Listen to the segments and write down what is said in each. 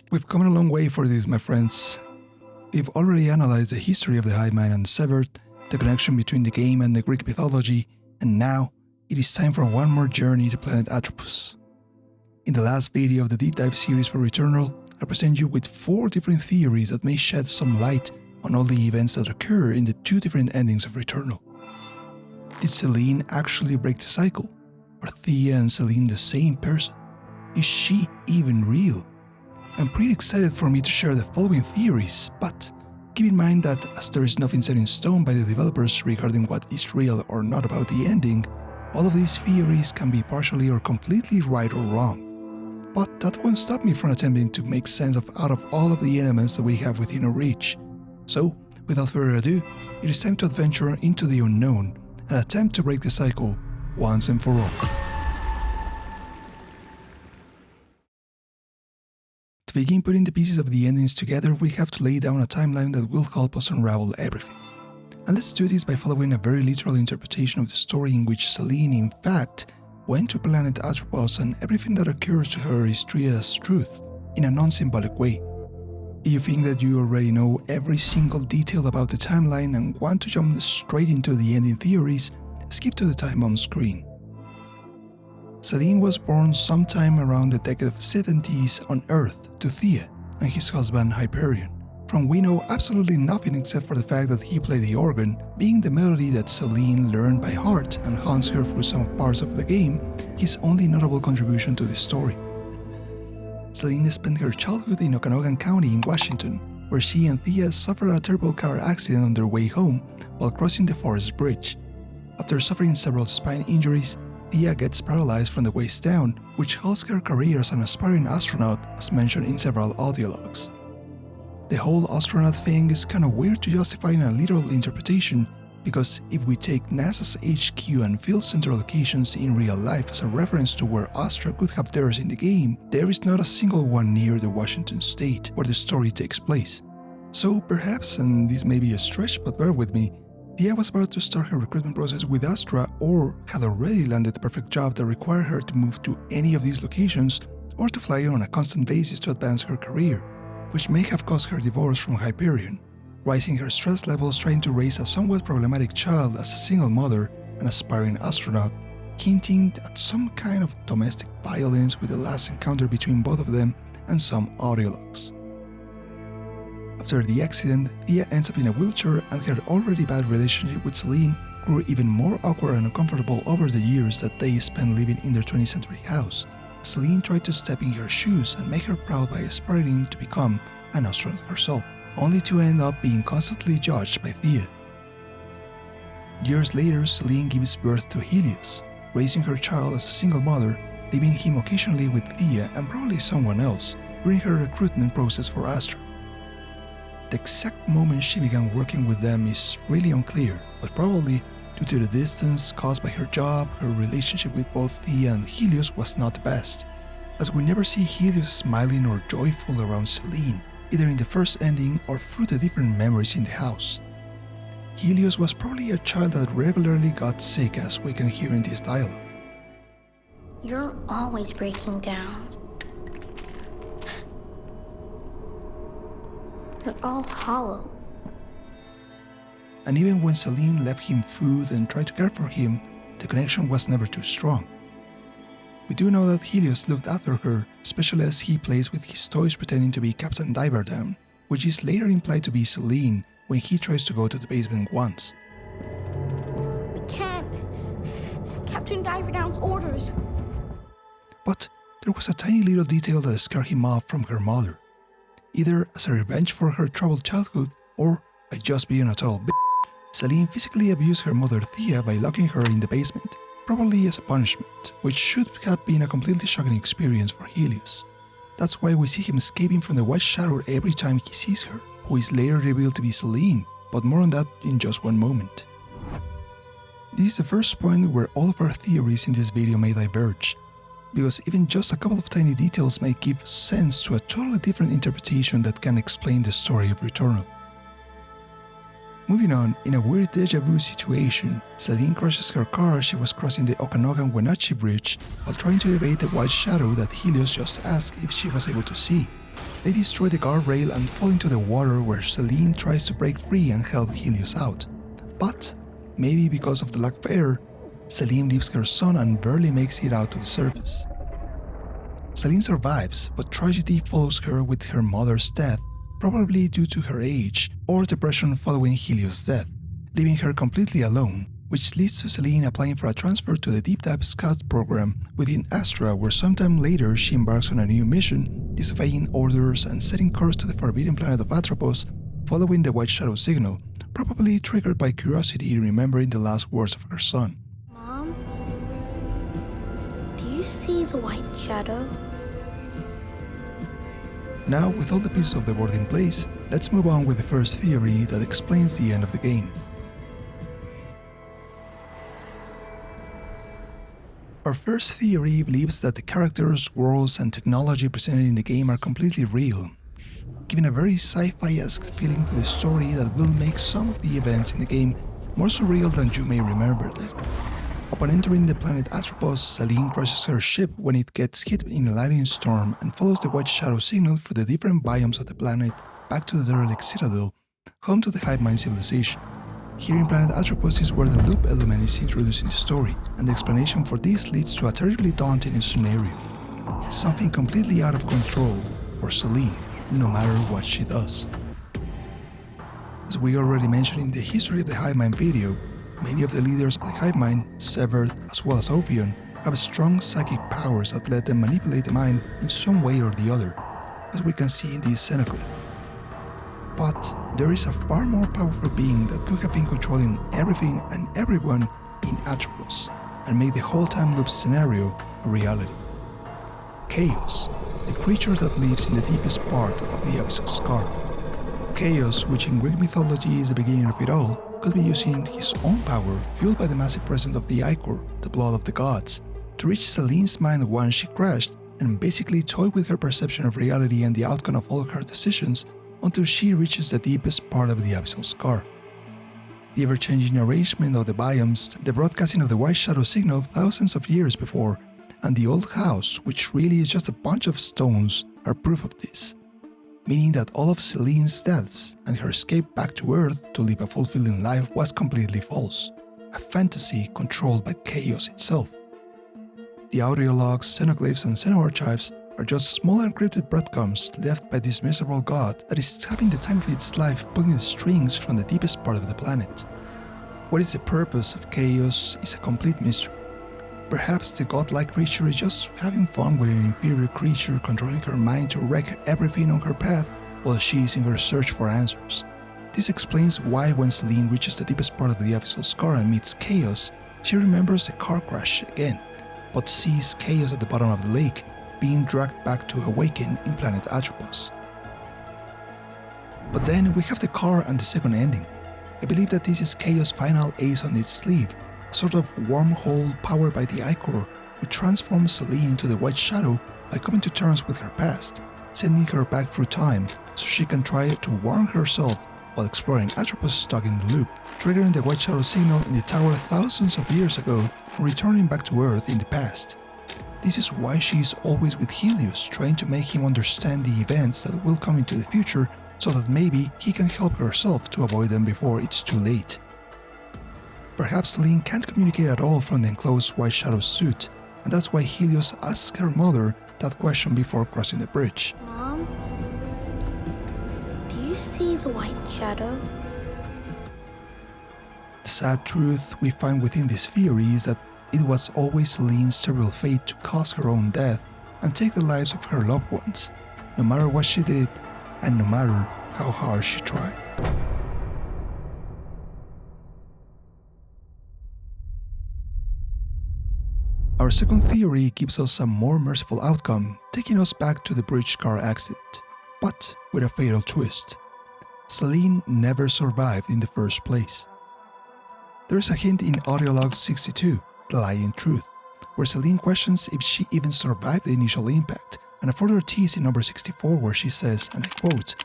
We've come a long way for this, my friends. We've already analyzed the history of the Hive Mind and severed the connection between the game and the Greek mythology, and now it is time for one more journey to planet Atropos. In the last video of the deep dive series for Returnal, I present you with 4 different theories that may shed some light on all the events that occur in the 2 different endings of Returnal. Did Selene actually break the cycle? Are Theia and Selene the same person? Is she even real? I'm pretty excited for me to share the following theories, but keep in mind that as there is nothing set in stone by the developers regarding what is real or not about the ending, all of these theories can be partially or completely right or wrong. But that won't stop me from attempting to make sense out of all of the elements that we have within our reach. So, without further ado, it is time to adventure into the unknown and attempt to break the cycle once and for all. To begin putting the pieces of the endings together, we have to lay down a timeline that will help us unravel everything. And let's do this by following a very literal interpretation of the story in which Selene, in fact, went to planet Atropos and everything that occurs to her is treated as truth, in a non-symbolic way. If you think that you already know every single detail about the timeline and want to jump straight into the ending theories, skip to the time on screen. Selene was born sometime around the decade of the 70s on Earth to Theia and his husband Hyperion, from we know absolutely nothing except for the fact that he played the organ, being the melody that Selene learned by heart and haunts her through some parts of the game, his only notable contribution to the story. Selene spent her childhood in Okanogan County in Washington, where she and Theia suffered a terrible car accident on their way home while crossing the Forest Bridge. After suffering several spine injuries, Theia gets paralyzed from the waist down, which halts her career as an aspiring astronaut as mentioned in several audio logs. The whole astronaut thing is kinda weird to justify in a literal interpretation, because if we take NASA's HQ and field center locations in real life as a reference to where Astra could have theirs in the game, there is not a single one near the Washington state where the story takes place. So perhaps, and this may be a stretch but bear with me, Theia was about to start her recruitment process with Astra or had already landed the perfect job that required her to move to any of these locations or to fly on a constant basis to advance her career, which may have caused her divorce from Hyperion, rising her stress levels trying to raise a somewhat problematic child as a single mother and aspiring astronaut, hinting at some kind of domestic violence with the last encounter between both of them and some audio logs. After the accident, Theia ends up in a wheelchair and her already bad relationship with Selene grew even more awkward and uncomfortable over the years that they spent living in their 20th century house. Selene tried to step in her shoes and make her proud by aspiring to become an astronaut herself, only to end up being constantly judged by Theia. Years later, Selene gives birth to Helios, raising her child as a single mother, leaving him occasionally with Theia and probably someone else during her recruitment process for Astra. The exact moment she began working with them is really unclear, but probably due to the distance caused by her job, her relationship with both Theia and Helios was not the best, as we never see Helios smiling or joyful around Selene, either in the first ending or through the different memories in the house. Helios was probably a child that regularly got sick, as we can hear in this dialogue. You're always breaking down. You're all hollow. And even when Selene left him food and tried to care for him, the connection was never too strong. We do know that Helios looked after her, especially as he plays with his toys pretending to be Captain Diverdown, which is later implied to be Selene when he tries to go to the basement once. We can't. Captain Diverdown's orders. But there was a tiny little detail that scared him off from her mother, either as a revenge for her troubled childhood or by just being a total bitch. Selene physically abused her mother Theia by locking her in the basement, probably as a punishment, which should have been a completely shocking experience for Helios. That's why we see him escaping from the White Shadow every time he sees her, who is later revealed to be Selene, but more on that in just one moment. This is the first point where all of our theories in this video may diverge, because even just a couple of tiny details may give sense to a totally different interpretation that can explain the story of Returnal. Moving on, in a weird deja vu situation, Selene crashes her car as she was crossing the Okanogan-Wenatchee Bridge while trying to evade the white shadow that Helios just asked if she was able to see. They destroy the guardrail and fall into the water where Selene tries to break free and help Helios out. But, maybe because of the lack of air, Selene leaves her son and barely makes it out to the surface. Selene survives, but tragedy follows her with her mother's death, probably due to her age or depression following Helios' death, leaving her completely alone, which leads to Selene applying for a transfer to the Deep Dive Scout program within Astra, where sometime later she embarks on a new mission, disobeying orders and setting course to the forbidden planet of Atropos, following the White Shadow signal, probably triggered by curiosity remembering the last words of her son. Mom? Do you see the White Shadow? Now, with all the pieces of the board in place, let's move on with the first theory that explains the end of the game. Our first theory believes that the characters, worlds, and technology presented in the game are completely real, giving a very sci-fi-esque feeling to the story that will make some of the events in the game more surreal than you may remember them. Upon entering the planet Atropos, Selene crashes her ship when it gets hit in a lightning storm and follows the White Shadow signal through the different biomes of the planet back to the derelict citadel, home to the Hive Mind civilization. Here in planet Atropos is where the loop element is introduced in the story, and the explanation for this leads to a terribly daunting scenario. Something completely out of control for Selene, no matter what she does. As we already mentioned in the History of the Hive Mind video, many of the leaders of the Hive Mind, Severed as well as Ophion, have strong psychic powers that let them manipulate the mind in some way or the other, as we can see in this xenoglyph. But there is a far more powerful being that could have been controlling everything and everyone in Atropos and make the whole time loop scenario a reality. Chaos, the creature that lives in the deepest part of the Abyss of Scar. Chaos, which in Greek mythology is the beginning of it all, could be using his own power, fueled by the massive presence of the Ichor, the blood of the gods, to reach Selene's mind once she crashed and basically toy with her perception of reality and the outcome of all her decisions until she reaches the deepest part of the Abyssal Scar. The ever-changing arrangement of the biomes, the broadcasting of the White Shadow signal thousands of years before, and the old house, which really is just a bunch of stones, are proof of this. Meaning that all of Selene's deaths and her escape back to Earth to live a fulfilling life was completely false, a fantasy controlled by chaos itself. The audio logs, xenoglyphs, and xenoarchives are just small encrypted breadcrumbs left by this miserable god that is having the time of its life pulling the strings from the deepest part of the planet. What is the purpose of chaos is a complete mystery. Perhaps the godlike creature is just having fun with an inferior creature controlling her mind to wreck everything on her path while she is in her search for answers. This explains why when Selene reaches the deepest part of the Abyssal Scar and meets Chaos, she remembers the car crash again, but sees Chaos at the bottom of the lake, being dragged back to awaken in planet Atropos. But then we have the car and the second ending. I believe that this is Chaos' final ace on its sleeve, a sort of wormhole powered by the Ichor, which transforms Selene into the White Shadow by coming to terms with her past, sending her back through time so she can try to warn herself while exploring Atropos stuck in the loop, triggering the White Shadow signal in the tower thousands of years ago and returning back to Earth in the past. This is why she is always with Helios, trying to make him understand the events that will come into the future so that maybe he can help herself to avoid them before it's too late. Perhaps Selene can't communicate at all from the enclosed White Shadow suit, and that's why Helios asks her mother that question before crossing the bridge. Mom? Do you see the White Shadow? The sad truth we find within this theory is that it was always Selene's terrible fate to cause her own death and take the lives of her loved ones, no matter what she did and no matter how hard she tried. Our second theory gives us a more merciful outcome, taking us back to the bridge car accident, but with a fatal twist. Selene never survived in the first place. There is a hint in Audio Log 62, The Lying Truth, where Selene questions if she even survived the initial impact, and a further tease in number 64 where she says, and I quote,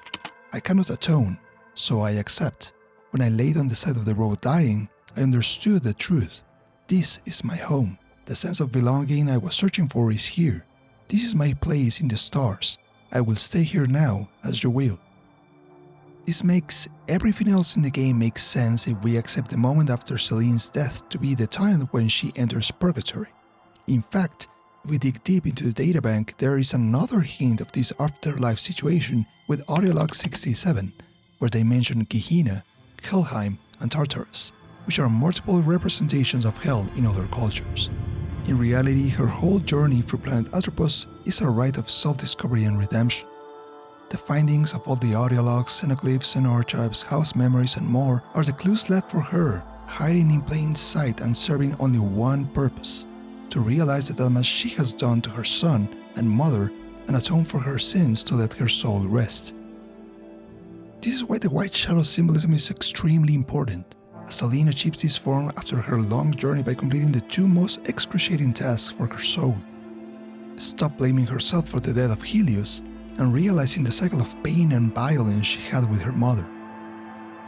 "I cannot atone, so I accept. When I laid on the side of the road dying, I understood the truth. This is my home. The sense of belonging I was searching for is here. This is my place in the stars. I will stay here now as you will. This makes everything else in the game make sense if we accept the moment after Selene's death to be the time when she enters Purgatory. In fact, if we dig deep into the databank, there is another hint of this afterlife situation with Audiolog 67, where they mention Gehenna, Helheim, and Tartarus, which are multiple representations of hell in other cultures. In reality, her whole journey through planet Atropos is a rite of self-discovery and redemption. The findings of all the audiologs, xenoglyphs and archives, house memories and more are the clues left for her, hiding in plain sight and serving only one purpose: to realize the damage she has done to her son and mother and atone for her sins to let her soul rest. This is why the white shadow symbolism is extremely important, as Selene achieves this form after her long journey by completing the two most excruciating tasks for her soul: stop blaming herself for the death of Helios and realizing the cycle of pain and violence she had with her mother.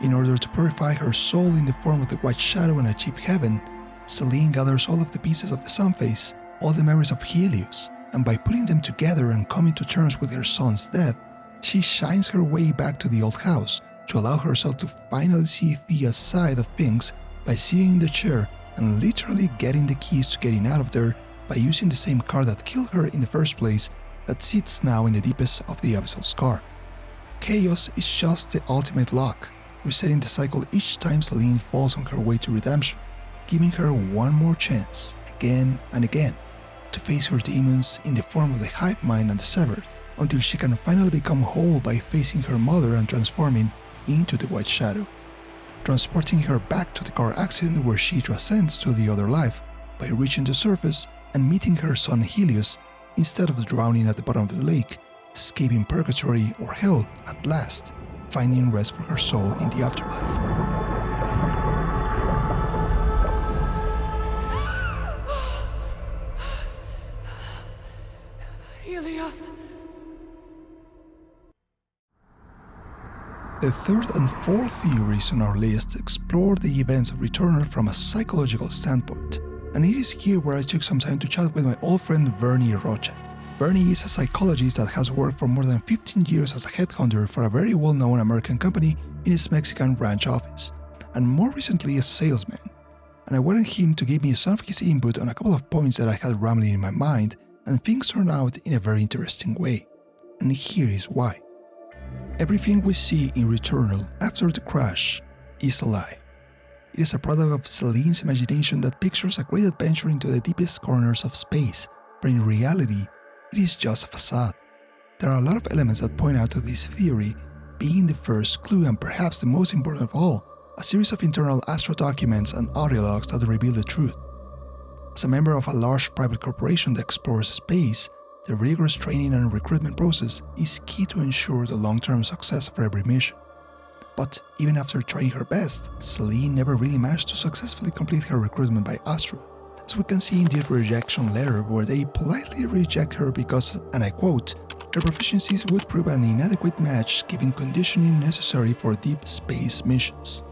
In order to purify her soul in the form of the white shadow and achieve heaven, Selene gathers all of the pieces of the sun face, all the memories of Helios, and by putting them together and coming to terms with her son's death, she shines her way back to the old house to allow herself to finally see Theia's side of things by sitting in the chair and literally getting the keys to getting out of there by using the same car that killed her in the first place that sits now in the deepest of the abyssal scar. Chaos is just the ultimate lock, resetting the cycle each time Selene falls on her way to redemption, giving her one more chance, again and again, to face her demons in the form of the hive mind and the severed, until she can finally become whole by facing her mother and transforming into the white shadow, transporting her back to the car accident where she transcends to the other life by reaching the surface and meeting her son Helios instead of drowning at the bottom of the lake, escaping purgatory or hell at last, finding rest for her soul in the afterlife. Helios. The third and fourth theories on our list explore the events of Returnal from a psychological standpoint, and it is here where I took some time to chat with my old friend Bernie Rocha. Bernie is a psychologist that has worked for more than 15 years as a headhunter for a very well-known American company in its Mexican branch office, and more recently as a salesman. And I wanted him to give me some of his input on a couple of points that I had rambling in my mind, and things turned out in a very interesting way. And here is why. Everything we see in Returnal after the crash is a lie. It is a product of Selene's imagination that pictures a great adventure into the deepest corners of space, but in reality, it is just a facade. There are a lot of elements that point out to this theory, being the first clue and perhaps the most important of all, a series of internal Astra documents and audiologs that reveal the truth. As a member of a large private corporation that explores space, the rigorous training and recruitment process is key to ensure the long-term success of every mission. But even after trying her best, Selene never really managed to successfully complete her recruitment by Astra, as we can see in this rejection letter where they politely reject her because, and I quote, her proficiencies would prove an inadequate match given conditioning necessary for deep space missions.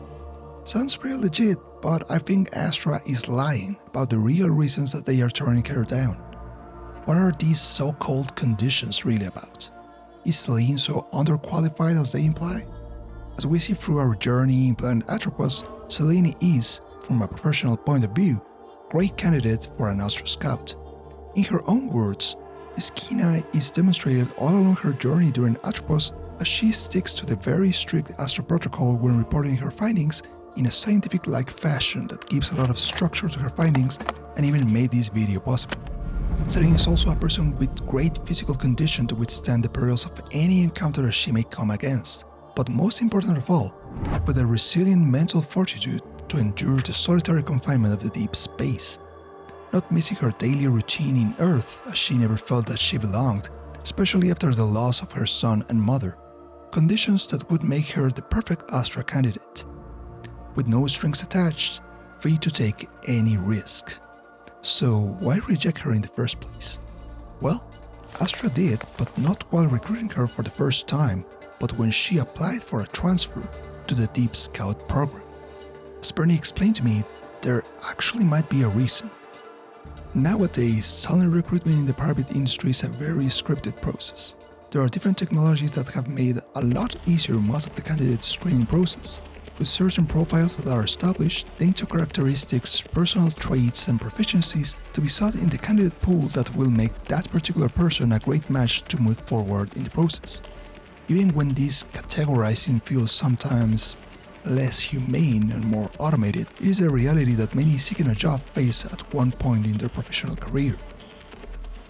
Sounds pretty legit, but I think Astra is lying about the real reasons that they are turning her down. What are these so-called conditions really about? Is Selene so underqualified as they imply? As we see through our journey in planet Atropos, Selene is, from a professional point of view, a great candidate for an Astra Scout. In her own words, this keen eye is demonstrated all along her journey during Atropos as she sticks to the very strict Astra protocol when reporting her findings in a scientific-like fashion that gives a lot of structure to her findings and even made this video possible. Selene is also a person with great physical condition to withstand the perils of any encounter she may come against, but most important of all, with a resilient mental fortitude to endure the solitary confinement of the deep space, not missing her daily routine in Earth as she never felt that she belonged, especially after the loss of her son and mother, conditions that would make her the perfect Astra candidate. With no strings attached, free to take any risk. So why reject her in the first place? Well, Astra did, but not while recruiting her for the first time, but when she applied for a transfer to the Deep Scout program. As Bernie explained to me, there actually might be a reason. Nowadays, talent recruitment in the private industry is a very scripted process. There are different technologies that have made a lot easier most of the candidates' screening process, with certain profiles that are established linked to characteristics, personal traits, and proficiencies to be sought in the candidate pool that will make that particular person a great match to move forward in the process. Even when this categorizing feels sometimes less humane and more automated, it is a reality that many seeking a job face at one point in their professional career.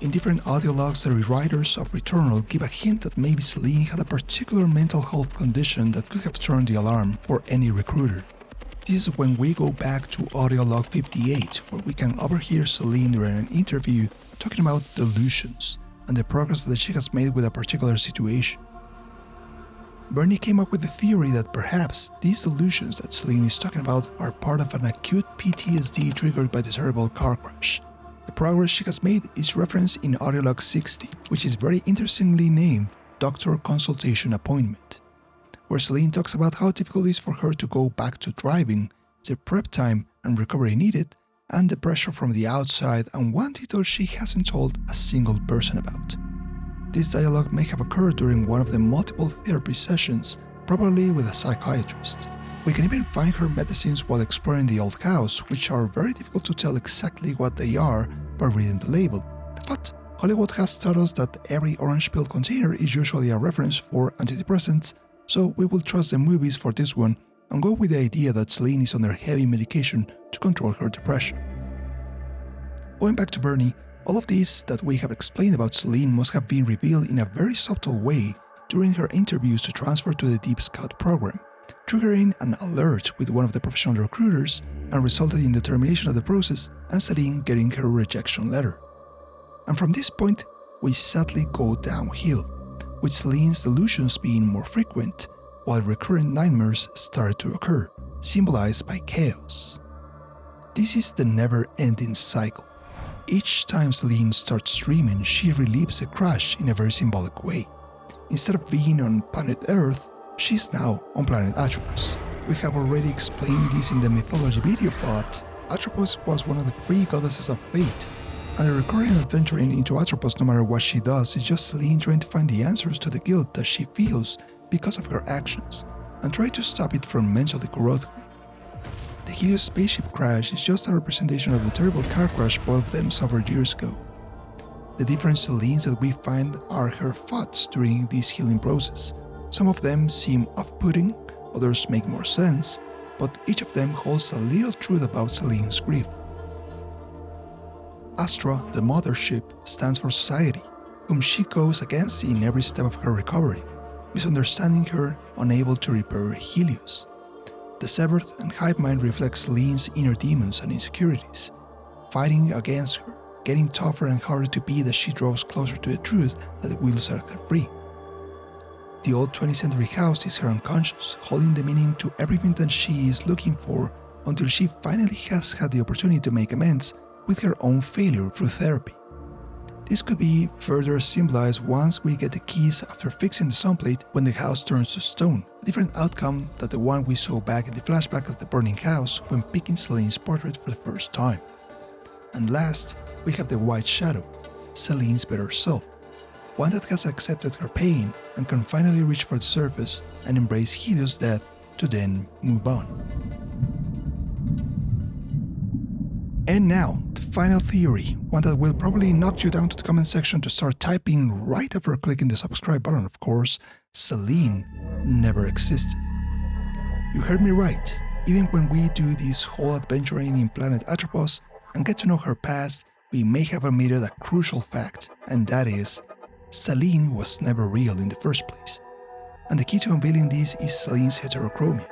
In different audio logs, the rewriters of Returnal give a hint that maybe Selene had a particular mental health condition that could have turned the alarm for any recruiter. This is when we go back to audio log 58, where we can overhear Selene during an interview talking about delusions and the progress that she has made with a particular situation. Bernie came up with the theory that perhaps these delusions that Selene is talking about are part of an acute PTSD triggered by the terrible car crash. The progress she has made is referenced in audio log 60, which is very interestingly named Doctor Consultation Appointment, where Selene talks about how difficult it is for her to go back to driving, the prep time and recovery needed, and the pressure from the outside, and one detail she hasn't told a single person about. This dialogue may have occurred during one of the multiple therapy sessions, probably with a psychiatrist. We can even find her medicines while exploring the old house, which are very difficult to tell exactly what they are by reading the label. But Hollywood has taught us that every orange pill container is usually a reference for antidepressants, so we will trust the movies for this one and go with the idea that Selene is under heavy medication to control her depression. Going back to Bernie, all of this that we have explained about Selene must have been revealed in a very subtle way during her interviews to transfer to the Deep Scout program, triggering an alert with one of the professional recruiters and resulted in the termination of the process and Selene getting her rejection letter. And from this point, we sadly go downhill, with Selene's delusions being more frequent, while recurrent nightmares started to occur, symbolized by chaos. This is the never-ending cycle. Each time Selene starts dreaming, she relives the crash in a very symbolic way. Instead of being on planet Earth, she's now on planet Atropos. We have already explained this in the mythology video, but Atropos was one of the three goddesses of fate, and the recurring adventuring into Atropos no matter what she does is just Selene trying to find the answers to the guilt that she feels because of her actions, and try to stop it from mentally corroding her. The Helios spaceship crash is just a representation of the terrible car crash both of them suffered years ago. The different Selenes that we find are her thoughts during this healing process. Some of them seem off-putting, others make more sense, but each of them holds a little truth about Selene's grief. Astra, the mothership, stands for society, whom she goes against in every step of her recovery, misunderstanding her, unable to repair Helios. The severed and hive mind reflects Selene's inner demons and insecurities, fighting against her, getting tougher and harder to be as she draws closer to the truth that will set her free. The old 20th century house is her unconscious, holding the meaning to everything that she is looking for until she finally has had the opportunity to make amends with her own failure through therapy. This could be further symbolized once we get the keys after fixing the sunplate when the house turns to stone, a different outcome than the one we saw back in the flashback of the burning house when picking Selene's portrait for the first time. And last, we have the white shadow, Selene's better self, one that has accepted her pain and can finally reach for the surface and embrace Helios' death to then move on. And now, the final theory, one that will probably knock you down to the comment section to start typing right after clicking the subscribe button, of course: Selene never existed. You heard me right. Even when we do this whole adventuring in planet Atropos and get to know her past, we may have omitted a crucial fact, and that is, Selene was never real in the first place. And the key to unveiling this is Selene's heterochromia.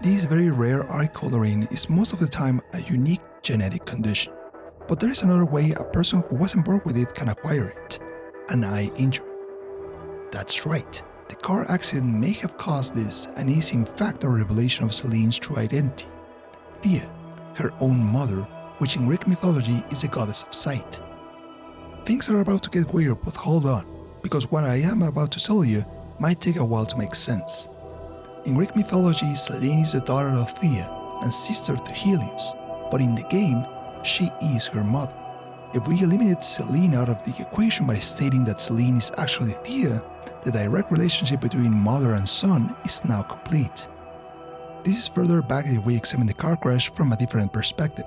This very rare eye coloring is most of the time a unique genetic condition. But there is another way a person who wasn't born with it can acquire it: an eye injury. That's right, the car accident may have caused this and is in fact a revelation of Selene's true identity: Theia, her own mother, which in Greek mythology is the goddess of sight. Things are about to get weird, but hold on, because what I am about to tell you might take a while to make sense. In Greek mythology, Selene is the daughter of Theia and sister to Helios, but in the game, she is her mother. If we eliminate Selene out of the equation by stating that Selene is actually Theia, the direct relationship between mother and son is now complete. This is further back if we examine the car crash from a different perspective.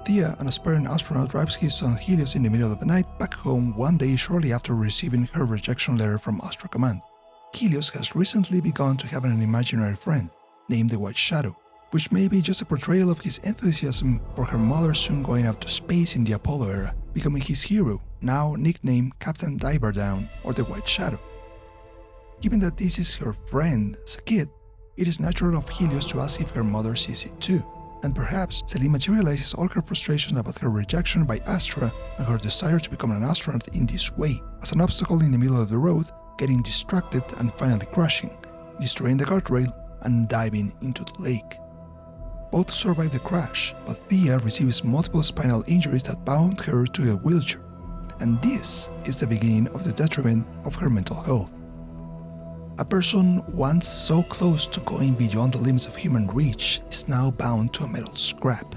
Theia, an aspiring astronaut, drives his son Helios in the middle of the night back home one day shortly after receiving her rejection letter from Astro Command. Helios has recently begun to have an imaginary friend, named the White Shadow, which may be just a portrayal of his enthusiasm for her mother soon going out to space in the Apollo era, becoming his hero, now nicknamed Captain Diver Down or the White Shadow. Given that this is her friend as a kid, it is natural of Helios to ask if her mother sees it too, and perhaps Selene materializes all her frustrations about her rejection by Astra and her desire to become an astronaut in this way, as an obstacle in the middle of the road, getting distracted and finally crashing, destroying the guardrail and diving into the lake. Both survive the crash, but Theia receives multiple spinal injuries that bound her to a wheelchair, and this is the beginning of the detriment of her mental health. A person once so close to going beyond the limits of human reach is now bound to a metal scrap.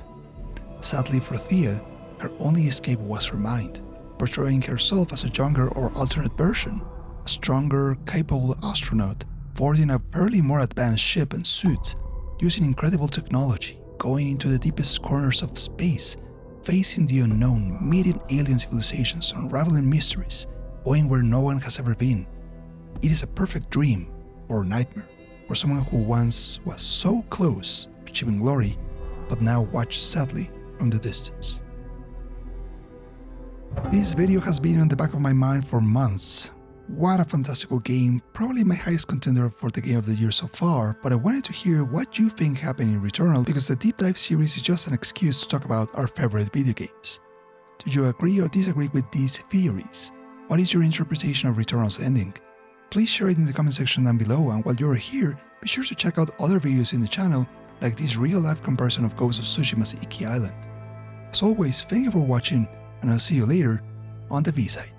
Sadly for Theia, her only escape was her mind, portraying herself as a younger or alternate version, a stronger, capable astronaut boarding a fairly more advanced ship and suit, using incredible technology, going into the deepest corners of space, facing the unknown, meeting alien civilizations, unraveling mysteries, going where no one has ever been. It is a perfect dream, or nightmare, for someone who once was so close to achieving glory, but now watched sadly from the distance. This video has been on the back of my mind for months. What a fantastical game, probably my highest contender for the game of the year so far, but I wanted to hear what you think happened in Returnal because the deep dive series is just an excuse to talk about our favorite video games. Do you agree or disagree with these theories? What is your interpretation of Returnal's ending? Please share it in the comment section down below, and while you're here, be sure to check out other videos in the channel like this real-life comparison of Ghost of Tsushima's Iki Island. As always, thank you for watching, and I'll see you later on the V-side.